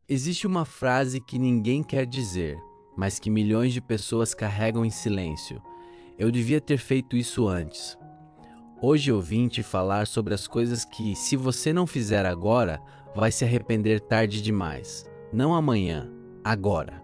Existe uma frase que ninguém quer dizer, mas que milhões de pessoas carregam em silêncio. Eu devia ter feito isso antes. Hoje eu vim te falar sobre as coisas que, se você não fizer agora, vai se arrepender tarde demais. Não amanhã, agora.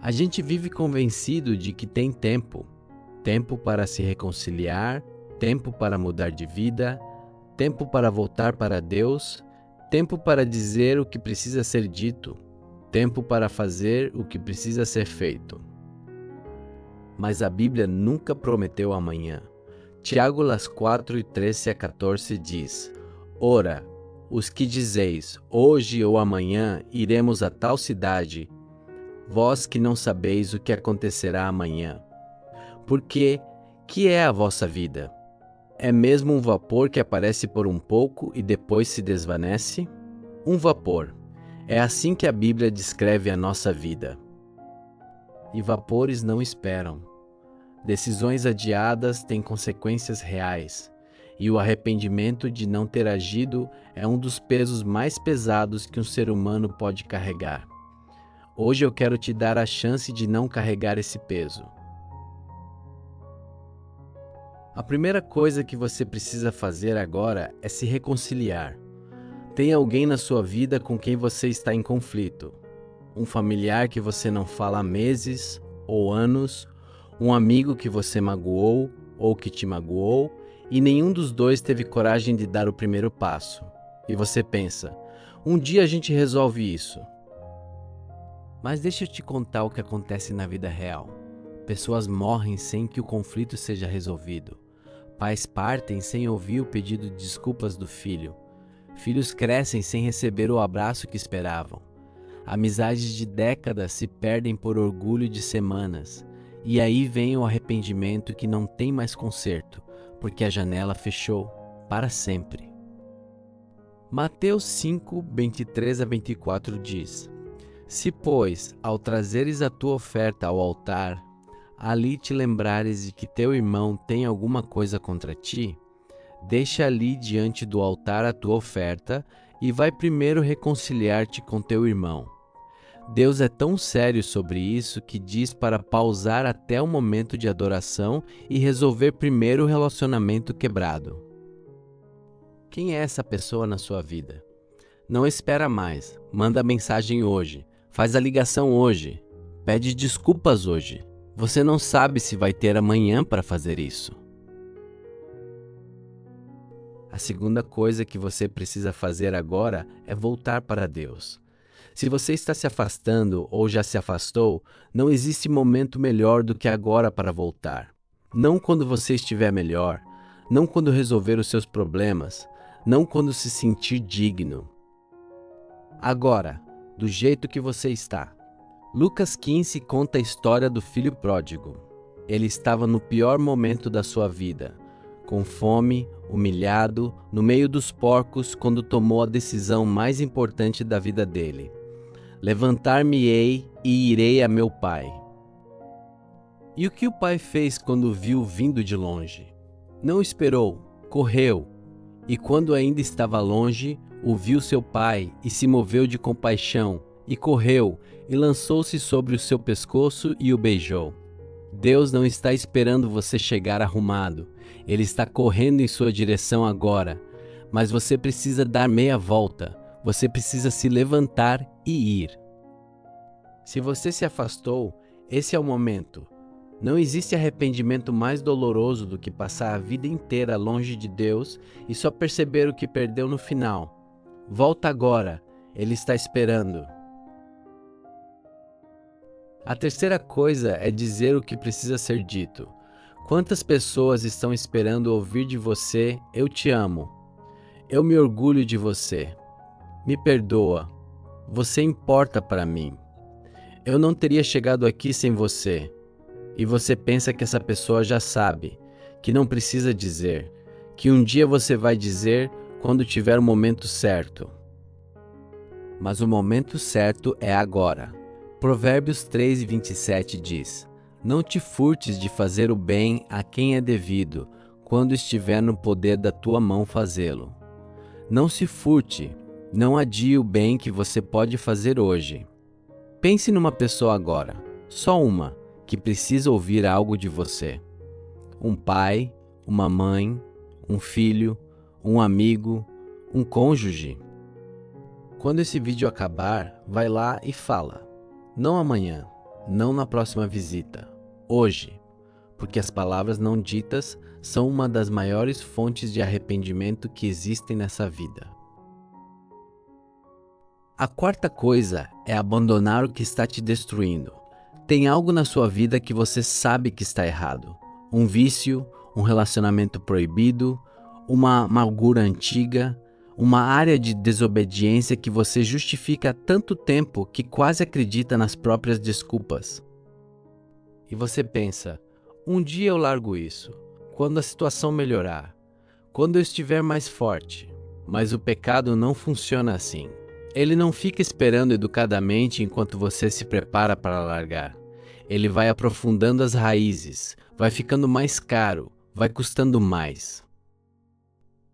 A gente vive convencido de que tem tempo. Tempo para se reconciliar, tempo para mudar de vida, tempo para voltar para Deus, tempo para dizer o que precisa ser dito, tempo para fazer o que precisa ser feito. Mas a Bíblia nunca prometeu amanhã. Tiago 4:13-14 diz: Ora, os que dizeis, hoje ou amanhã iremos a tal cidade, vós que não sabeis o que acontecerá amanhã. Porque que é a vossa vida? É mesmo um vapor que aparece por um pouco e depois se desvanece? Um vapor. É assim que a Bíblia descreve a nossa vida. E vapores não esperam. Decisões adiadas têm consequências reais. E o arrependimento de não ter agido é um dos pesos mais pesados que um ser humano pode carregar. Hoje eu quero te dar a chance de não carregar esse peso. A primeira coisa que você precisa fazer agora é se reconciliar. Tem alguém na sua vida com quem você está em conflito. Um familiar que você não fala há meses ou anos, um amigo que você magoou ou que te magoou, e nenhum dos dois teve coragem de dar o primeiro passo. E você pensa, um dia a gente resolve isso. Mas deixa eu te contar o que acontece na vida real. Pessoas morrem sem que o conflito seja resolvido. Pais partem sem ouvir o pedido de desculpas do filho. Filhos crescem sem receber o abraço que esperavam. Amizades de décadas se perdem por orgulho de semanas. E aí vem o arrependimento que não tem mais conserto, porque a janela fechou para sempre. Mateus 5:23-24 diz: Se, pois, ao trazeres a tua oferta ao altar, ali te lembrares de que teu irmão tem alguma coisa contra ti, deixa ali diante do altar a tua oferta e vai primeiro reconciliar-te com teu irmão. Deus é tão sério sobre isso que diz para pausar até o momento de adoração e resolver primeiro o relacionamento quebrado. Quem é essa pessoa na sua vida? Não espera mais, manda a mensagem hoje, faz a ligação hoje, pede desculpas hoje. Você não sabe se vai ter amanhã para fazer isso. A segunda coisa que você precisa fazer agora é voltar para Deus. Se você está se afastando ou já se afastou, não existe momento melhor do que agora para voltar. Não quando você estiver melhor, não quando resolver os seus problemas, não quando se sentir digno. Agora, do jeito que você está. Lucas 15 conta a história do filho pródigo. Ele estava no pior momento da sua vida, com fome, humilhado, no meio dos porcos, quando tomou a decisão mais importante da vida dele. Levantar-me-ei e irei a meu pai. E o que o pai fez quando o viu vindo de longe? Não esperou, correu, e quando ainda estava longe, o viu seu pai e se moveu de compaixão, e correu, e lançou-se sobre o seu pescoço e o beijou. Deus não está esperando você chegar arrumado, Ele está correndo em sua direção agora, mas você precisa dar meia volta, você precisa se levantar e ir. Se você se afastou, esse é o momento. Não existe arrependimento mais doloroso do que passar a vida inteira longe de Deus e só perceber o que perdeu no final. Volta agora, Ele está esperando. A terceira coisa é dizer o que precisa ser dito. Quantas pessoas estão esperando ouvir de você, eu te amo, eu me orgulho de você, me perdoa, você importa para mim, eu não teria chegado aqui sem você. E você pensa que essa pessoa já sabe, que não precisa dizer, que um dia você vai dizer quando tiver o momento certo. Mas o momento certo é agora. Provérbios 3:27 diz: Não te furtes de fazer o bem a quem é devido, quando estiver no poder da tua mão fazê-lo. Não se furte, Não adie o bem que você pode fazer hoje. Pense numa pessoa agora, só uma, que precisa ouvir algo de você. Um pai, uma mãe, um filho, um amigo, um cônjuge. Quando esse vídeo acabar, vai lá e fala. Não amanhã, não na próxima visita, hoje, porque as palavras não ditas são uma das maiores fontes de arrependimento que existem nessa vida. A quarta coisa é abandonar o que está te destruindo. Tem algo na sua vida que você sabe que está errado. Um vício, um relacionamento proibido, uma amargura antiga, uma área de desobediência que você justifica há tanto tempo que quase acredita nas próprias desculpas. E você pensa, um dia eu largo isso, quando a situação melhorar, quando eu estiver mais forte. Mas o pecado não funciona assim. Ele não fica esperando educadamente enquanto você se prepara para largar. Ele vai aprofundando as raízes, vai ficando mais caro, vai custando mais.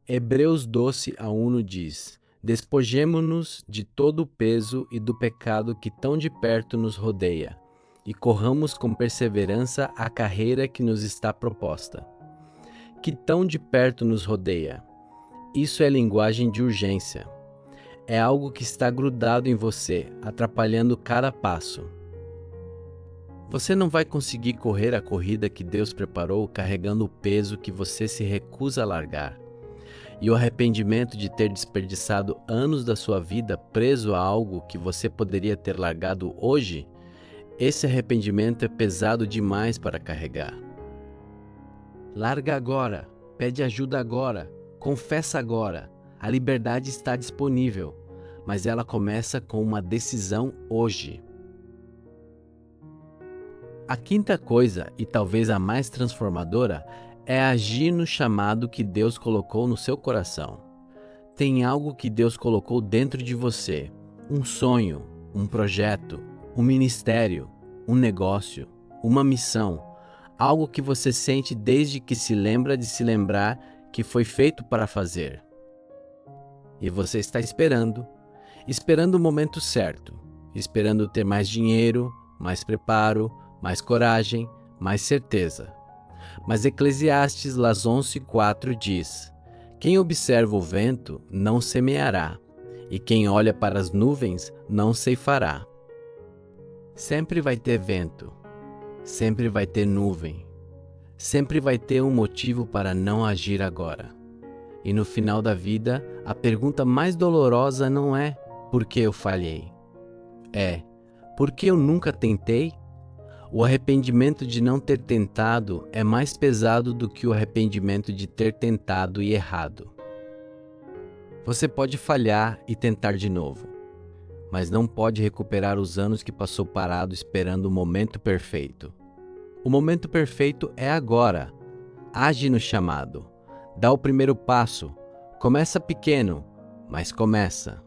Hebreus 12:1 diz: Despojemo-nos de todo o peso e do pecado que tão de perto nos rodeia, e corramos com perseverança a carreira que nos está proposta. Que tão de perto nos rodeia. Isso é linguagem de urgência. É algo que está grudado em você, atrapalhando cada passo. Você não vai conseguir correr a corrida que Deus preparou carregando o peso que você se recusa a largar. E o arrependimento de ter desperdiçado anos da sua vida preso a algo que você poderia ter largado hoje, esse arrependimento é pesado demais para carregar. Larga agora, pede ajuda agora, confessa agora. A liberdade está disponível, mas ela começa com uma decisão hoje. A quinta coisa, e talvez a mais transformadora, é agir no chamado que Deus colocou no seu coração. Tem algo que Deus colocou dentro de você, um sonho, um projeto, um ministério, um negócio, uma missão, algo que você sente desde que se lembra de se lembrar que foi feito para fazer. E você está esperando o momento certo, esperando ter mais dinheiro, mais preparo, mais coragem, mais certeza. Mas Eclesiastes 11:4 diz: Quem observa o vento não semeará, e quem olha para as nuvens não ceifará. Sempre vai ter vento, sempre vai ter nuvem, sempre vai ter um motivo para não agir agora. E no final da vida, a pergunta mais dolorosa não é por que eu falhei. É, por que eu nunca tentei? O arrependimento de não ter tentado é mais pesado do que o arrependimento de ter tentado e errado. Você pode falhar e tentar de novo, mas não pode recuperar os anos que passou parado esperando o momento perfeito. O momento perfeito é agora. Age no chamado. Dá o primeiro passo. Começa pequeno, mas começa.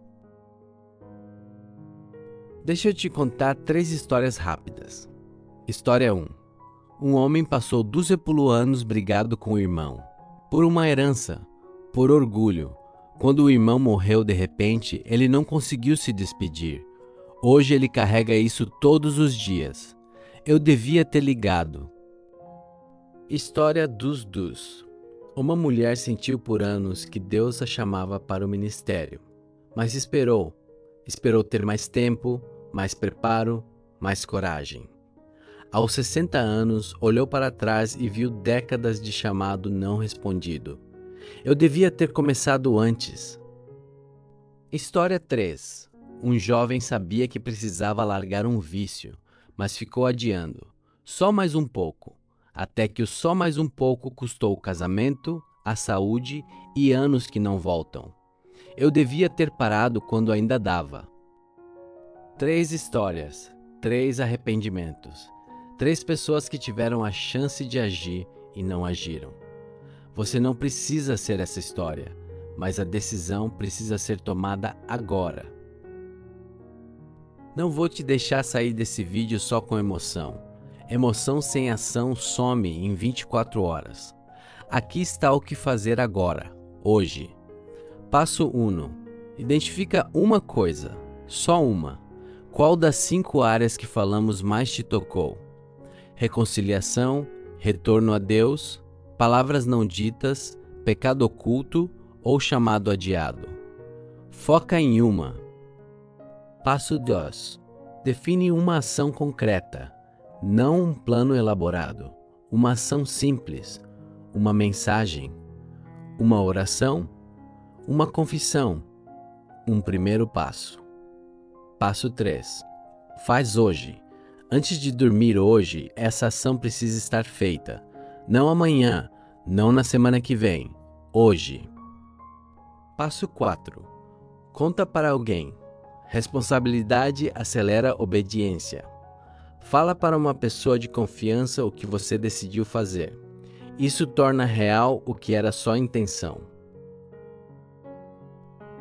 Deixa eu te contar 3 histórias rápidas. História 1. Um homem passou 12 anos brigado com o irmão. Por uma herança, por orgulho. Quando o irmão morreu de repente, ele não conseguiu se despedir. Hoje ele carrega isso todos os dias. Eu devia ter ligado. História dos. Uma mulher sentiu por anos que Deus a chamava para o ministério, mas esperou ter mais tempo, mais preparo, mais coragem. Aos 60 anos, olhou para trás e viu décadas de chamado não respondido. Eu devia ter começado antes. História 3. Um jovem sabia que precisava largar um vício, mas ficou adiando. Só mais um pouco. Até que o só mais um pouco custou o casamento, a saúde e anos que não voltam. Eu devia ter parado quando ainda dava. 3 histórias, 3 arrependimentos. 3 pessoas que tiveram a chance de agir e não agiram. Você não precisa ser essa história, mas a decisão precisa ser tomada agora. Não vou te deixar sair desse vídeo só com emoção. Emoção sem ação some em 24 horas. Aqui está o que fazer agora, hoje. Passo 1. Identifica uma coisa, só uma. Qual das 5 áreas que falamos mais te tocou? Reconciliação, retorno a Deus, palavras não ditas, pecado oculto ou chamado adiado? Foca em uma. Passo 2. Define uma ação concreta, não um plano elaborado. Uma ação simples, uma mensagem, uma oração, uma confissão, um primeiro passo. Passo 3. Faz hoje. Antes de dormir hoje, essa ação precisa estar feita. Não amanhã, não na semana que vem. Hoje. Passo 4. Conta para alguém. Responsabilidade acelera obediência. Fala para uma pessoa de confiança o que você decidiu fazer. Isso torna real o que era só intenção.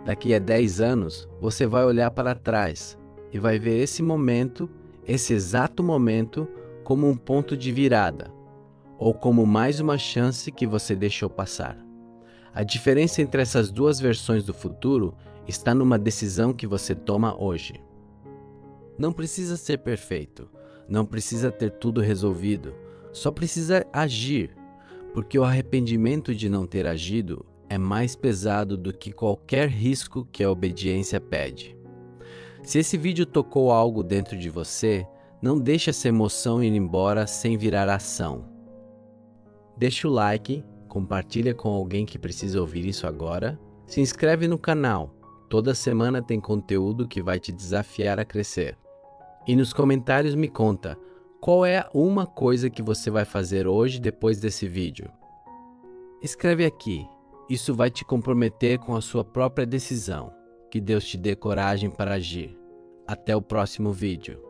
Daqui a 10 anos, você vai olhar para trás e vai ver esse momento, esse exato momento, como um ponto de virada, ou como mais uma chance que você deixou passar. A diferença entre essas duas versões do futuro está numa decisão que você toma hoje. Não precisa ser perfeito, não precisa ter tudo resolvido, só precisa agir, porque o arrependimento de não ter agido é mais pesado do que qualquer risco que a obediência pede. Se esse vídeo tocou algo dentro de você, não deixe essa emoção ir embora sem virar ação. Deixa o like, compartilha com alguém que precisa ouvir isso agora, se inscreve no canal, toda semana tem conteúdo que vai te desafiar a crescer. E nos comentários me conta, qual é uma coisa que você vai fazer hoje depois desse vídeo? Escreve aqui, isso vai te comprometer com a sua própria decisão. Que Deus te dê coragem para agir. Até o próximo vídeo.